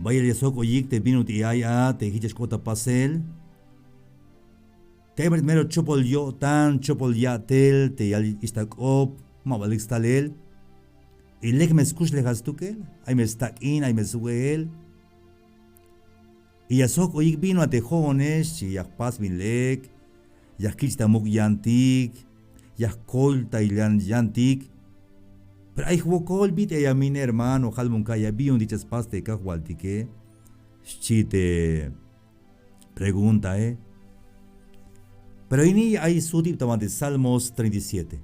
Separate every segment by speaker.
Speaker 1: Vaya el soco yik te vino ti aya te hiches kota pasel. Te mero chopol yo tan chopol ya tel te yal istakop mabalik stalel. Y lek me escuch lejas tukel, ay me stak in, ay me suel. Y ya soco yik vino a tejones, y ya pas mi lek, ya kichta muk yantik, ya colta y yantik. Pero hay juego bit ella mi hermano halmun kaya bi un dichas paste kahualtique. Si te pregunta, Pero ini hay sudip de Salmos 37.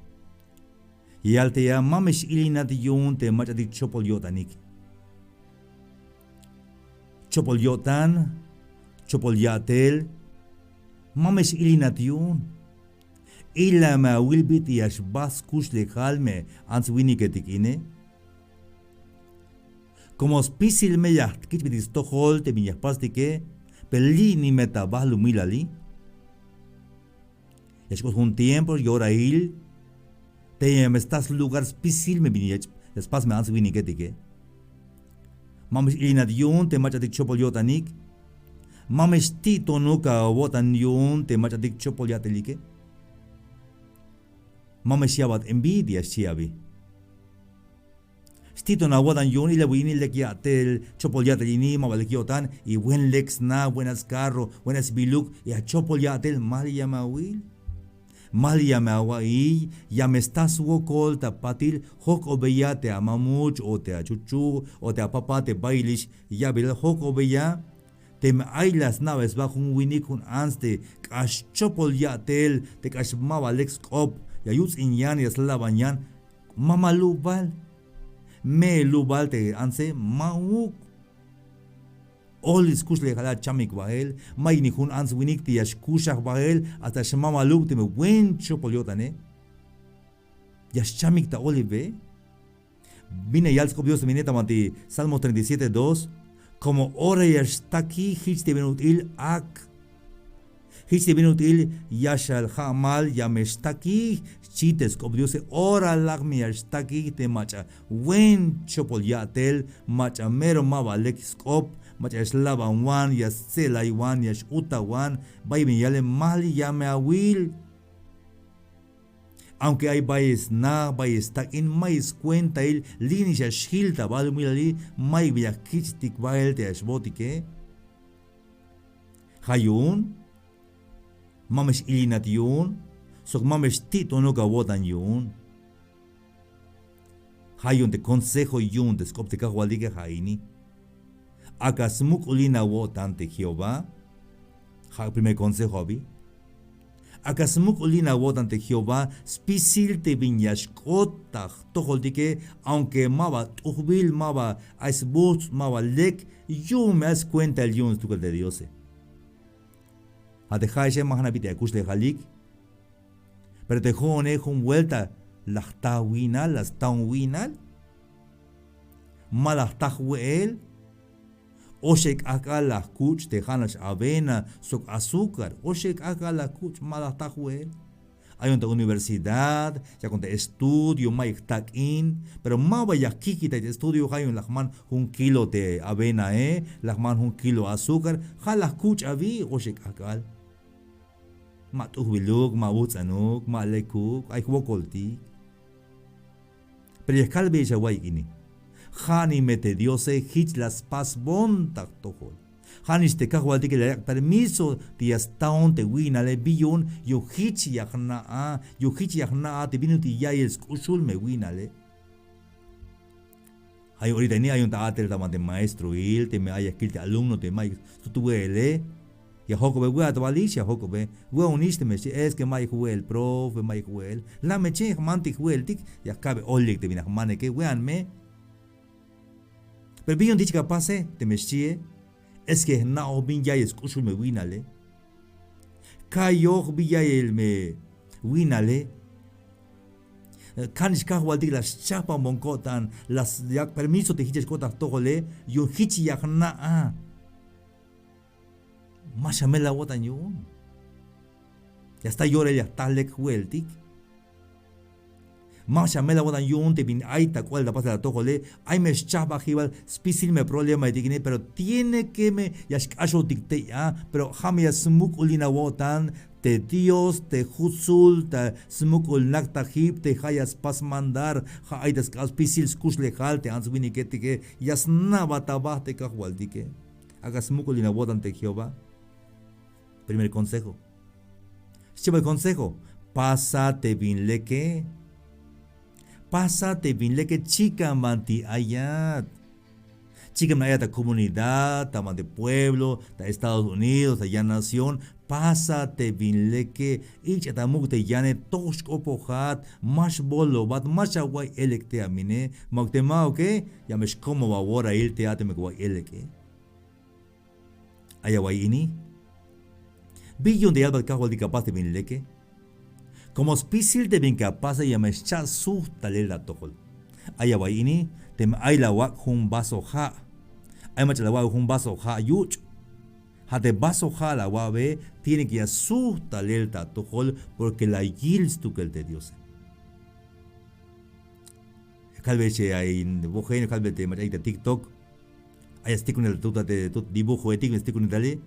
Speaker 1: Y al te ya mamesh ilinat yun te machadik chopol yotanik. Chopol yotan, chopol yatel, mamesh ilinat yun. Ila ma wilbit yash bas kush lejalme ans winiketikine. Como spisil me yacht kitbitis tohol te minyas pastike, pelini meta bahlu milali. Yashkos un tiempo yora il, te me estás lugar spisil me vinyas spas me ans winiketike. Mamesh ilinat yun te machatik chopol yotanik. Mamesh tito nuka wotan yun te machatik chopol yatelike. Mama siabat envidia siabi. Stito na wadan yun ila wini lek yatel chopol yatel ini mabalik yotan y buen lex na buenas carro buenas biluk y a chopol yatel mal yamawil. Mal yamawa y ya me estás wokol tapatil hok obeya te amamuch o te a chuchu o te a papa te bailish ya bil hok obeya. Te me hay las naves bajo un winikun anste kash chopol yatel te kash maba lex kop. Ya yus inyan ya slabanyan mama lubal me lubal te anse mauk all iskush le khala chamik bael mai ni hun ans winik ti yashkushach bael hasta shmama luk te me buen chopoliotane ya chamik ta olive vine yals kobios mineta manti Salmo 37:2 como ora ya está aquí hich te benutil ak Hichi minutil yashal hamal yamestaki chites como Dios ora lagmi yastaki te macha wen chopol yatel macha mero mavalek skop macha slava wan yasela wan yash uta wan baby yale mali yame awil aunque hay bayes na bayes tak in mais cuenta il linisha shilta balumilali mai biakistik bael te ashbotike hayun mamesh ilinat yun, sok mamesh tito no gawotan yun. Hayun te consejo yun, te skop te kahualike haini. Akasmuk ulina wotan te Jehová. Primer consejo abi. Akasmuk ulina wotan te Jehová, spisil te viñas kotach, toholdike, aunque maba tuhbil maba, aisbut maba lek, yun me das cuenta el yun tu de Dios. A te jaise mahana bite akus le halik. Pero te jone con vuelta las tawinal, las tawinal. Malas tahwel. Oshek acá las kuch te janas avena, sok azúcar. Oshek acá las kuch malas tahwel. Hay una universidad, ya con estudio, maik tak in, pero más vaya kiki te estudio, hay un lachman 1 kilo de avena, lachman 1 kilo azúcar, jalas kuch avi, oshek akal. Ma tuhbiluk, ma butsanuk, ma lekuk, ay huokolti. Pero ya calve ya guay ini. Hani mete diose hich las pas bon tak tohol. Hanis te kahualti que le permiso de hasta te wina le billon yo hich yachna te vino ti ya el skushul me wina le. Hay ahorita ni hay un teatro de maestro il te me haya escrito alumno te mai tutuele. Ya hokobe wea to alicia hokobe wea uniste me es que mai huel profe mai huel la me che mantik huel tik ya cabe olik te vina mane que wean me. Pero billon dicha pase te me chie es que na obin ya escucho me winale. Kayo billa el me winale. Kanis kahwaldi las chapa monkotan las ya permiso te hiches kota tohole yo hichi ya na Mashamela wotan yun. Ya está llora ya talek hueltik. Masha mela wodan yun te bin aita cual da pasa la tojole, ay me chapa jibal, spisil me problema digine, pero tiene que me yashkasho dicte ya, pero ham ya smuk ulina wotan, te Dios, te Husul, te smukul nakta hip, te hayas pas mandar, ha aitas kas spisil skush lejal, te ans winikete que yasna batabah te kahwaldike. Haga smukul ina wotan te Jehová. Primer consejo. Segundo consejo, pásate bien leke. Pásate bien leke chica manti ayat. Chica manti ayat comunidad, tama de pueblo, de Estados Unidos, allá nación. Pásate bien leke. Ich atamuk te yane tosh opohat, mash bolo bat mash awai elekte amine. Maktema oke, ya mesh como wawora il teate me kwai eleke. Ayawai ini. Billón de alba cajo de capaz de bin leke. Como spisil de bin capaz de yamescha su talela tojol. Ayawai ini, tem ay la wak hun baso ha. Ay mach la wak hun baso ha yuch. Ha de baso ha la wabe tiene que su talelta tojol porque la yils tu que el de Dios. Calveche ay bojen calvete mach ay de TikTok. Ay stick en el tuta de tut dibujo etik stick en dale.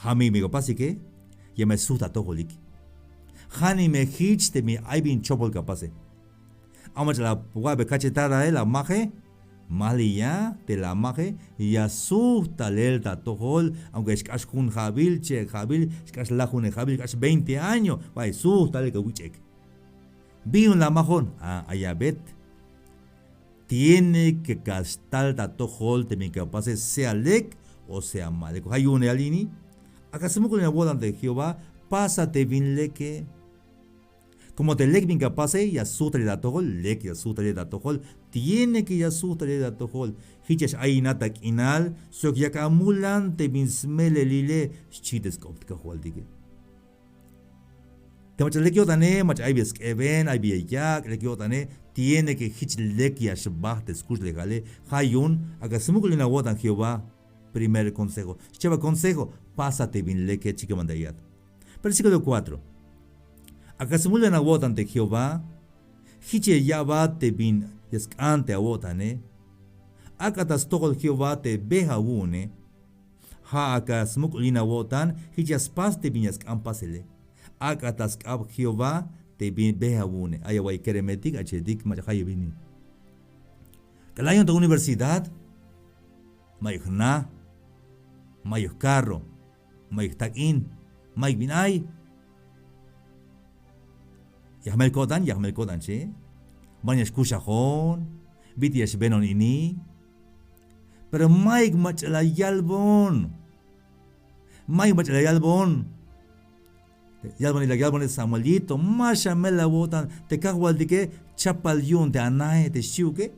Speaker 1: Hami me pasi que ya me suta tojolik. Hani me hich te mi aibin chopol capase. Amach la guabe cachetada la maje, malia te la maje, ya suta lelta tojol, aunque es kun jabil, che jabil, es la june jabil, es 20 años, vai suta le que wichek. Vi un la majón, ayabet. Tiene que gastar ta tojol te mi capase sea lek o sea mal. Hay un alini. Acá se me con la boda de Jehová, pásate bien leke. Como te lek bien capaz, ya sutre da tojol, lek ya sutre da tojol, tiene que ya sutre da tojol. Hiches ahí natak inal, so que ya camulante bin smele lile, chites copt cajol dige. Te mach lek yotane, mach ay bis even, ay bi yak, lek yotane, tiene que hich lek ya shbah te escuch legale, hayun, acá se me con la boda de Jehová. Primer consejo. Lleva consejo, pásate bien leke chica mandayat. Versículo 4. Acá se mulan a votan ante Jehová, hiche ya va te bin yescante a votane. Acá tas tocol Jehová te beja une. Ha acá smukulina votan, hiche aspas te bin yescan pasele. Acá tas ab Jehová te bin beja une. Ayaway keremetik achedik machahay bini. Kalayon ta universidad, mayuk na, mayuk carro, mayuk takin, mayuk binay. Yahmel kodan che. Banyas kushahon, bitias benon ini. Pero mayuk machala yalbon. Mayuk machala yalbon. Yalbon es Samuelito, masha mela botan, te kagwal dike, chapal yun te anahe te shiuke.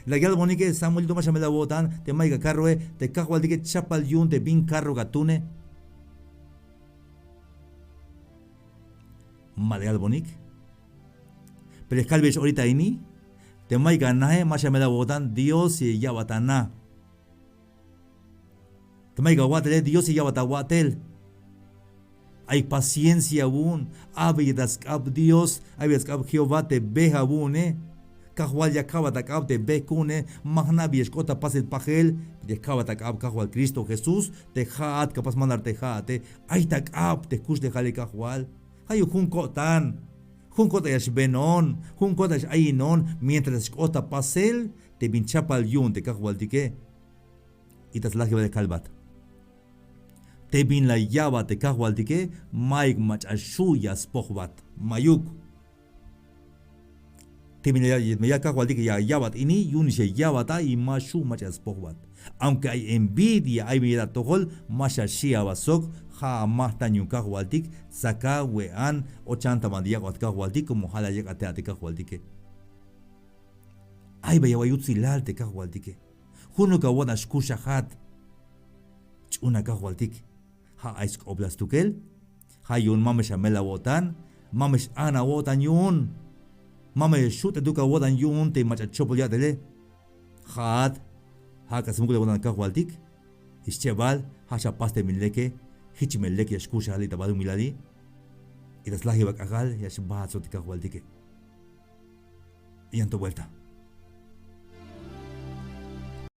Speaker 1: La guía bonike Samuel Toma Shamela Botan, te maiga carroe, te cajual de que chapal yun, te bin carro gatune. Maleal bonik. Pero escalves ahorita ini, te maiga nae, Mashamela Botan, Dios y yabatana. Te maiga watel, Dios y yabatawatel. Hay paciencia aún, abidas ab Dios, abidas ab Jehová, te beja aún, Kahual ya acaba de acabar de becune, magnabi escota pas el pajel, de acaba de acabar kahual Cristo Jesús, te jaat, capaz mandar te jaate, ay tak ab, te kush de jale kahual, hay un kotan, un kota yash benon, un kota yash ainon, mientras escota pasel, te binchapa al yun, te kahual dike, y tas la de calvat. Te bin la yaba te kahual dike, maik mach ashuyas pohbat, mayuk. Me ya cajo al día ya yabat ini yun se yabata y mashu machas pohbat. Aunque hay envidia, hay vida tohol, masha shia basok, ha mahta nyun cajo al dik, saka wean, ochanta mandia got cajo al dik, como hala llega te cajo al dike. Ay vaya wayutsi lal te cajo al dike. Huno ka wana shkusha hat. Chuna cajo al dik. Ha aisk oblastukel, ha yun mamesh amela wotan, mamesh ana wotan yun. Mama shoot educa wodan yun te macha chopolia dele. Hat ha kasmukule wodan kahwaltik. Ischebal ha shapaste mileke, hichmeleke escucha ali tabadu miladi. Itaslahi wag akal, ya si bahat so tika hualdike. Iyan to vuelta.